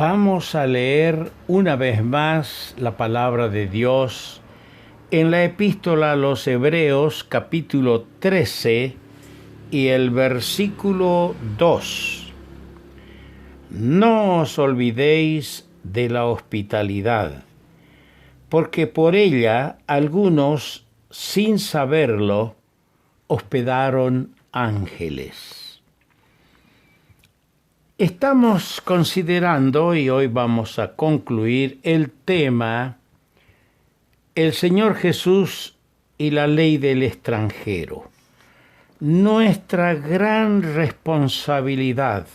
Vamos a leer una vez más la palabra de Dios en la epístola a los Hebreos, capítulo 13 y el versículo 2. No os olvidéis de la hospitalidad, porque por ella algunos, sin saberlo, hospedaron ángeles. Estamos considerando, y hoy vamos a concluir, el tema El Señor Jesús y la ley del extranjero. Nuestra gran responsabilidad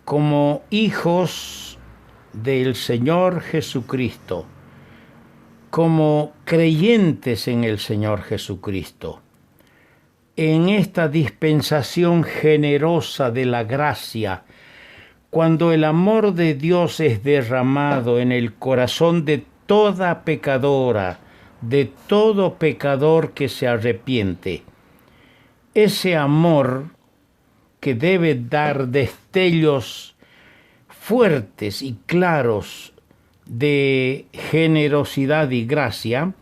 como hijos del Señor Jesucristo, como creyentes en el Señor Jesucristo, en esta dispensación generosa de la gracia, cuando el amor de Dios es derramado en el corazón de toda pecadora, de todo pecador que se arrepiente. Ese amor que debe dar destellos fuertes y claros de generosidad y gracia,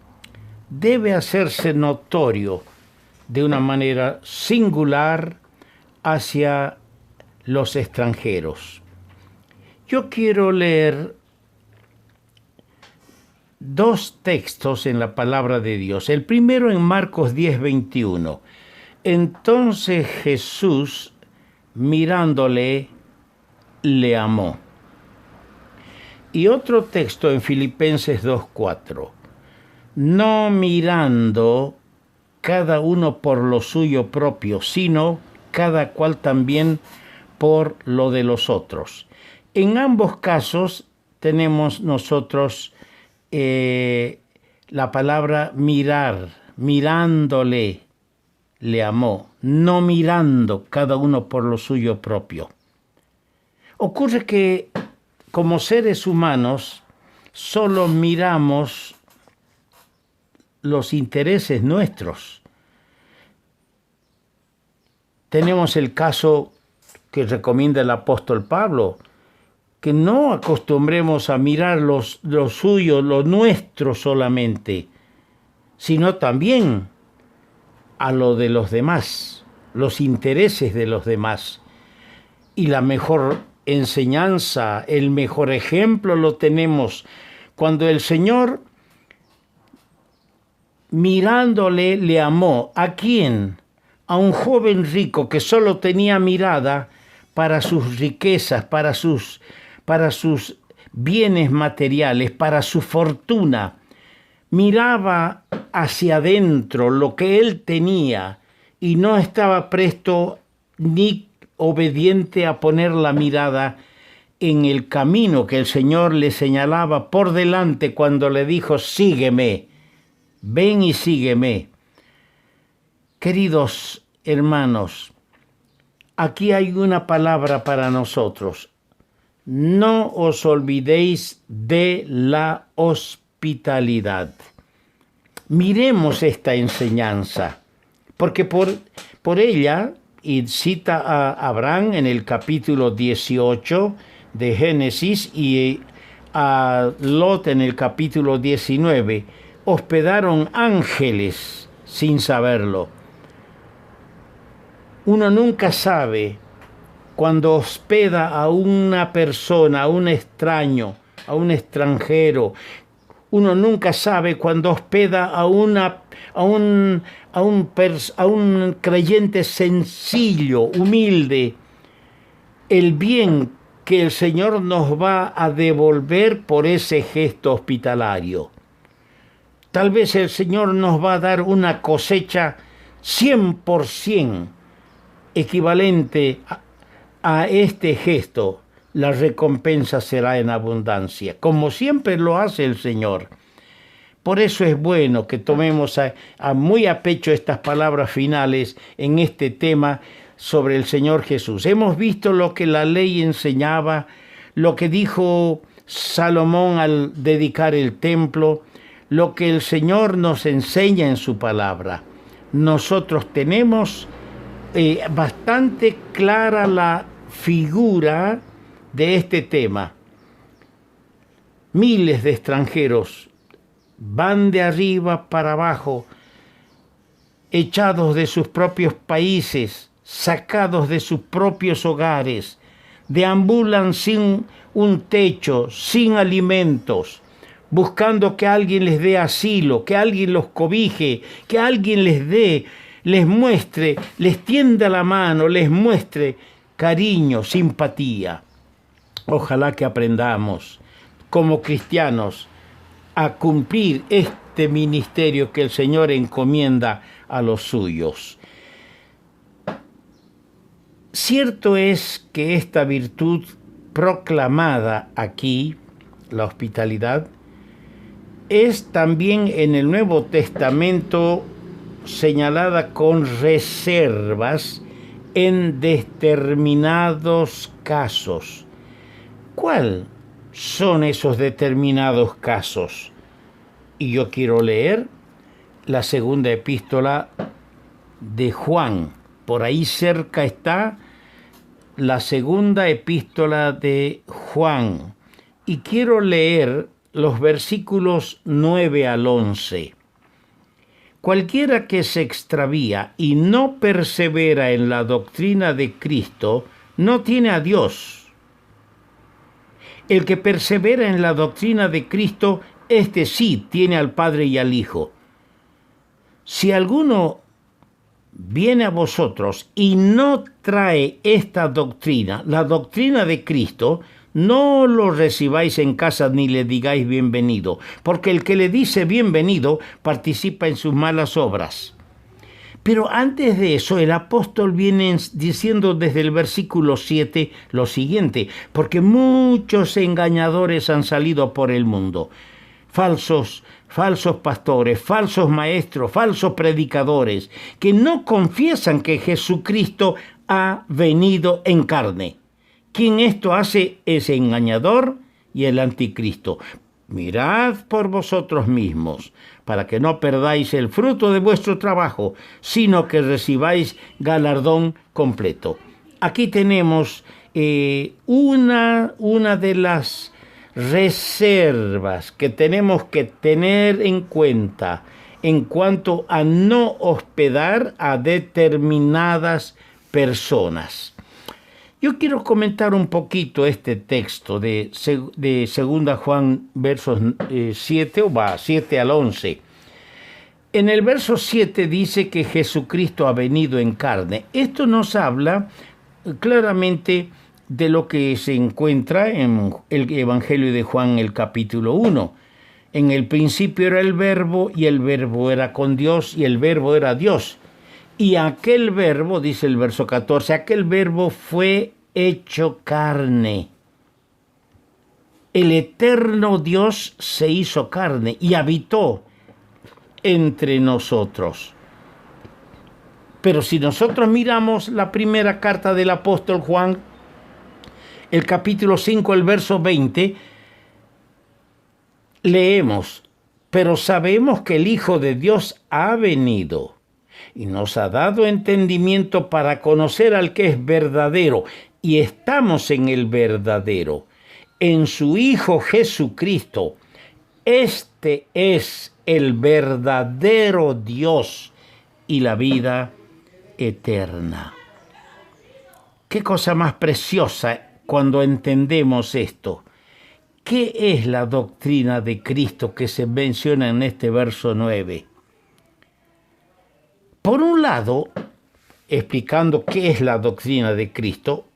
debe hacerse notorio de una manera singular hacia los extranjeros. Yo quiero leer dos textos en la palabra de Dios. El primero en Marcos 10:21. Entonces Jesús, mirándole, le amó. Y otro texto en Filipenses 2:4. No mirando cada uno por lo suyo propio, sino cada cual también por lo de los otros. En ambos casos tenemos nosotros la palabra mirar, mirándole, le amó, no mirando cada uno por lo suyo propio. Ocurre que como seres humanos solo miramos los intereses nuestros. Tenemos el caso que recomienda el apóstol Pablo, que no acostumbremos a mirar lo suyo, lo nuestro solamente, sino también a lo de los demás, los intereses de los demás. Y la mejor enseñanza, el mejor ejemplo lo tenemos cuando el Señor, mirándole, le amó. ¿A quién? A un joven rico que solo tenía mirada para sus riquezas, para sus bienes materiales, para su fortuna. Miraba hacia adentro lo que él tenía y no estaba presto ni obediente a poner la mirada en el camino que el Señor le señalaba por delante cuando le dijo: sígueme, ven y sígueme. Queridos hermanos, aquí hay una palabra para nosotros. No os olvidéis de la hospitalidad. Miremos esta enseñanza, porque por ella, y cita a Abraham en el capítulo 18 de Génesis y a Lot en el capítulo 19, hospedaron ángeles sin saberlo. Uno nunca sabe cuando hospeda a una persona, a un extraño, a un extranjero. Uno nunca sabe cuando hospeda a un creyente sencillo, humilde, el bien que el Señor nos va a devolver por ese gesto hospitalario. Tal vez el Señor nos va a dar una cosecha 100% equivalente a este gesto. La recompensa será en abundancia, como siempre lo hace el Señor. Por eso es bueno que tomemos muy a pecho estas palabras finales en este tema sobre el Señor Jesús. Hemos visto lo que la ley enseñaba, lo que dijo Salomón al dedicar el templo, lo que el Señor nos enseña en su palabra. Nosotros tenemos bastante clara la figura de este tema. Miles de extranjeros van de arriba para abajo, echados de sus propios países, sacados de sus propios hogares, deambulan sin un techo, sin alimentos, buscando que alguien les dé asilo, que alguien los cobije, que alguien les muestre, les tienda la mano, les muestre cariño, simpatía. Ojalá que aprendamos como cristianos a cumplir este ministerio que el Señor encomienda a los suyos. Cierto es que esta virtud proclamada aquí, la hospitalidad, es también en el Nuevo Testamento señalada con reservas en determinados casos. ¿Cuáles son esos determinados casos? Y yo quiero leer la segunda epístola de Juan. Por ahí cerca está la segunda epístola de Juan. Y quiero leer los versículos 9 al 11. Cualquiera que se extravía y no persevera en la doctrina de Cristo, no tiene a Dios. El que persevera en la doctrina de Cristo, este sí tiene al Padre y al Hijo. Si alguno viene a vosotros y no trae esta doctrina, la doctrina de Cristo, no lo recibáis en casa ni le digáis bienvenido, porque el que le dice bienvenido participa en sus malas obras. Pero antes de eso, el apóstol viene diciendo desde el versículo 7 lo siguiente: porque muchos engañadores han salido por el mundo, falsos pastores, falsos maestros, falsos predicadores, que no confiesan que Jesucristo ha venido en carne. Quien esto hace es engañador y el anticristo. Mirad por vosotros mismos, para que no perdáis el fruto de vuestro trabajo, sino que recibáis galardón completo. Aquí tenemos una de las reservas que tenemos que tener en cuenta en cuanto a no hospedar a determinadas personas. Yo quiero comentar un poquito este texto de 2 Juan versos 7 al 11. En el verso 7 dice que Jesucristo ha venido en carne. Esto nos habla claramente de lo que se encuentra en el Evangelio de Juan, el capítulo 1. En el principio era el Verbo, y el Verbo era con Dios, y el Verbo era Dios. Y aquel Verbo, dice el verso 14, aquel Verbo fue hecho carne. El eterno Dios se hizo carne y habitó entre nosotros. Pero si nosotros miramos la primera carta del apóstol Juan, el capítulo 5, el verso 20, leemos: pero sabemos que el Hijo de Dios ha venido y nos ha dado entendimiento para conocer al que es verdadero, y estamos en el verdadero, en su Hijo Jesucristo. Este es el verdadero Dios y la vida eterna. Qué cosa más preciosa cuando entendemos esto. ¿Qué es la doctrina de Cristo que se menciona en este verso 9? Por un lado, explicando qué es la doctrina de Cristo,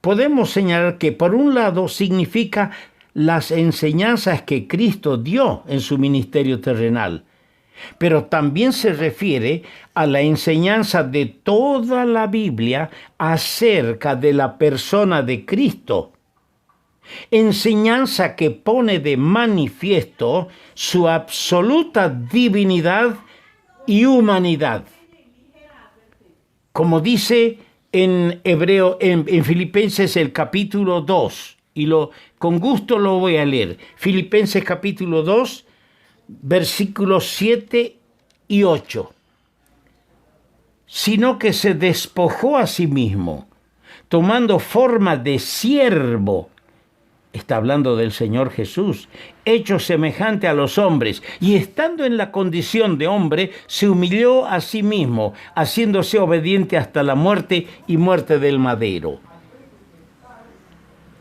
podemos señalar que por un lado significa las enseñanzas que Cristo dio en su ministerio terrenal, pero también se refiere a la enseñanza de toda la Biblia acerca de la persona de Cristo. Enseñanza que pone de manifiesto su absoluta divinidad y humanidad. Como dice en Filipenses el capítulo 2, y con gusto lo voy a leer. Filipenses capítulo 2, versículos 7 y 8. Sino que se despojó a sí mismo, tomando forma de siervo, Está hablando del Señor Jesús, hecho semejante a los hombres, y estando en la condición de hombre, se humilló a sí mismo, haciéndose obediente hasta la muerte y muerte del madero.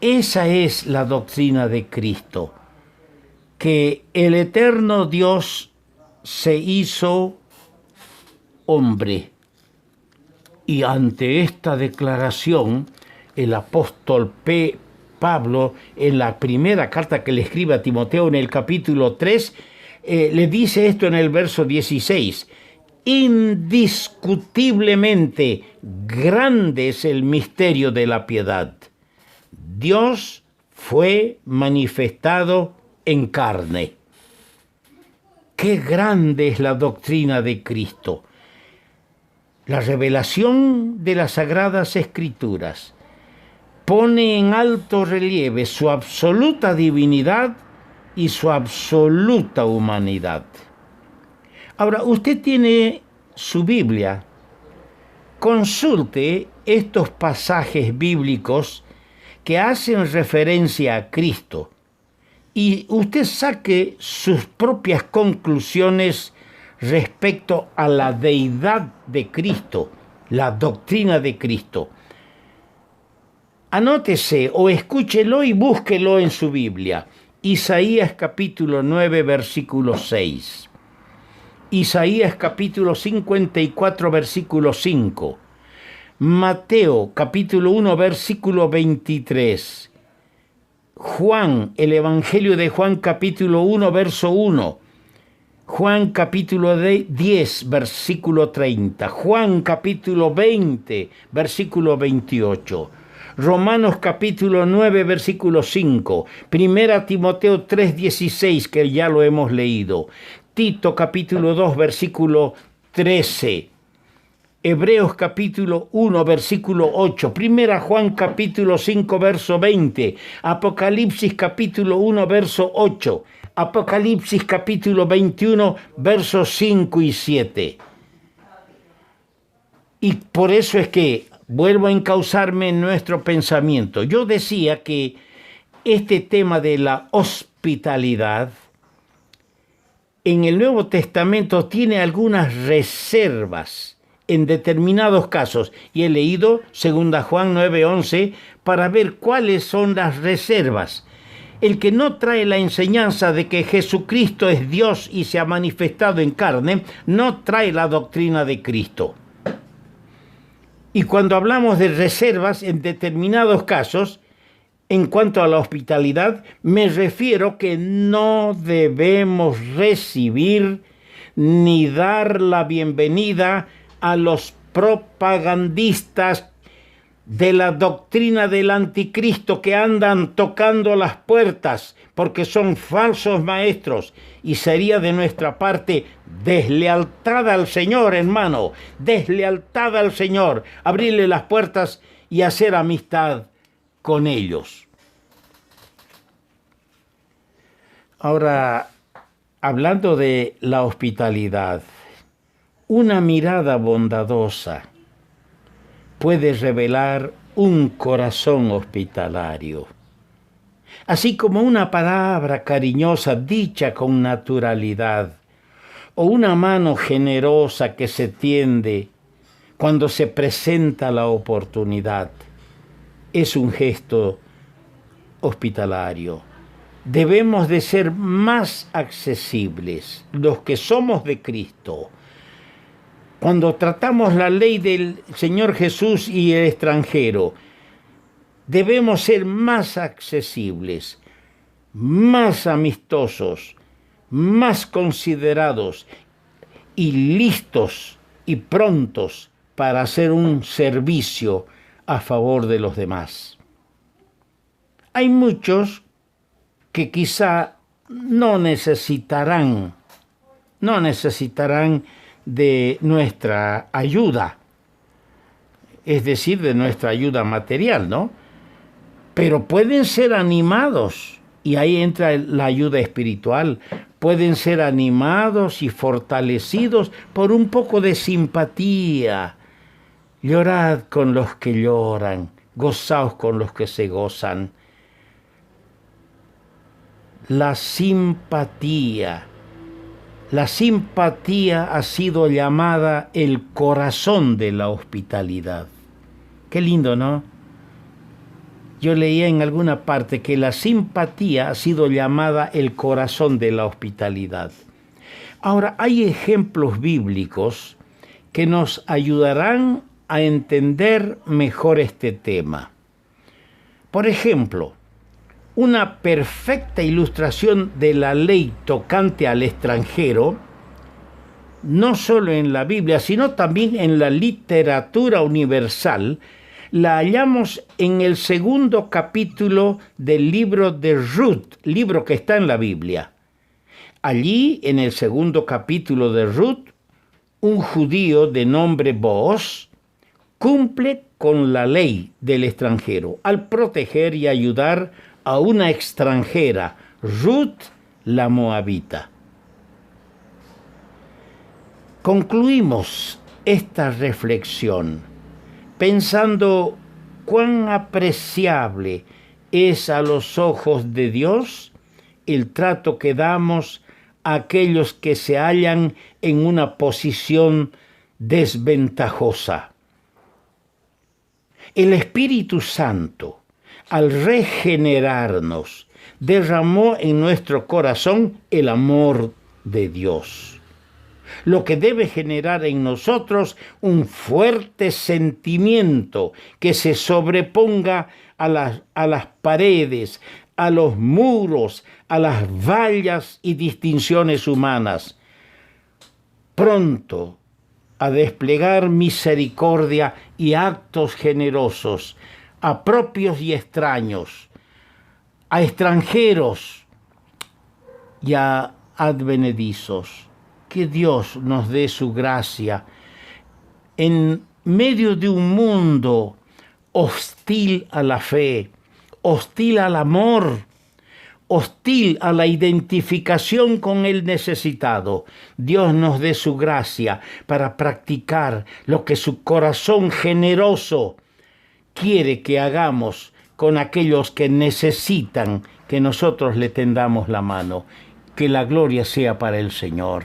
Esa es la doctrina de Cristo, que el eterno Dios se hizo hombre. Y ante esta declaración, el apóstol Pablo, en la primera carta que le escribe a Timoteo en el capítulo 3, le dice esto en el verso 16: indiscutiblemente grande es el misterio de la piedad. Dios fue manifestado en carne. Qué grande es la doctrina de Cristo. La revelación de las Sagradas Escrituras pone en alto relieve su absoluta divinidad y su absoluta humanidad. Ahora, usted tiene su Biblia. Consulte estos pasajes bíblicos que hacen referencia a Cristo y usted saque sus propias conclusiones respecto a la deidad de Cristo, la doctrina de Cristo. Anótese o escúchelo y búsquelo en su Biblia. Isaías capítulo 9, versículo 6. Isaías capítulo 54, versículo 5. Mateo capítulo 1, versículo 23. Juan, el Evangelio de Juan capítulo 1, verso 1. Juan capítulo 10, versículo 30. Juan capítulo 20, versículo 28. Romanos capítulo 9, versículo 5, Primera Timoteo 3, 16, que ya lo hemos leído, Tito capítulo 2, versículo 13, Hebreos capítulo 1, versículo 8, Primera Juan capítulo 5, verso 20, Apocalipsis capítulo 1, verso 8, Apocalipsis capítulo 21, versos 5 y 7. Y por eso es que vuelvo a encauzarme en nuestro pensamiento. Yo decía que este tema de la hospitalidad en el Nuevo Testamento tiene algunas reservas en determinados casos. Y he leído 2 Juan 9:11 para ver cuáles son las reservas. El que no trae la enseñanza de que Jesucristo es Dios y se ha manifestado en carne, no trae la doctrina de Cristo. Y cuando hablamos de reservas en determinados casos, en cuanto a la hospitalidad, me refiero que no debemos recibir ni dar la bienvenida a los propagandistas de la doctrina del anticristo que andan tocando las puertas porque son falsos maestros, y sería de nuestra parte deslealtad al Señor, hermano, deslealtad al Señor, abrirle las puertas y hacer amistad con ellos. Ahora, hablando de la hospitalidad, una mirada bondadosa puede revelar un corazón hospitalario, así como una palabra cariñosa dicha con naturalidad, o una mano generosa que se tiende cuando se presenta la oportunidad. Es un gesto hospitalario. Debemos de ser más accesibles, los que somos de Cristo. Cuando tratamos la ley del Señor Jesús y el extranjero, debemos ser más accesibles, más amistosos, más considerados y listos y prontos para hacer un servicio a favor de los demás. Hay muchos que quizá no necesitarán de nuestra ayuda, es decir, de nuestra ayuda material, ¿no? Pero pueden ser animados, y ahí entra la ayuda espiritual, pueden ser animados y fortalecidos por un poco de simpatía. Llorad con los que lloran, gozaos con los que se gozan. la simpatía. La simpatía ha sido llamada el corazón de la hospitalidad. Qué lindo, ¿no? Yo leía en alguna parte que la simpatía ha sido llamada el corazón de la hospitalidad. Ahora, hay ejemplos bíblicos que nos ayudarán a entender mejor este tema. Por ejemplo, una perfecta ilustración de la ley tocante al extranjero, no solo en la Biblia, sino también en la literatura universal, la hallamos en el 2º capítulo del libro de Ruth, libro que está en la Biblia. Allí, en el 2º capítulo de Ruth, un judío de nombre Booz cumple con la ley del extranjero al proteger y ayudar a una extranjera, Ruth la Moabita. Concluimos esta reflexión pensando cuán apreciable es a los ojos de Dios el trato que damos a aquellos que se hallan en una posición desventajosa. El Espíritu Santo, al regenerarnos, derramó en nuestro corazón el amor de Dios, lo que debe generar en nosotros un fuerte sentimiento que se sobreponga a las paredes, a los muros, a las vallas y distinciones humanas, pronto a desplegar misericordia y actos generosos a propios y extraños, a extranjeros y a advenedizos. Que Dios nos dé su gracia en medio de un mundo hostil a la fe, hostil al amor, hostil a la identificación con el necesitado. Dios nos dé su gracia para practicar lo que su corazón generoso quiere que hagamos con aquellos que necesitan que nosotros le tendamos la mano. Que la gloria sea para el Señor.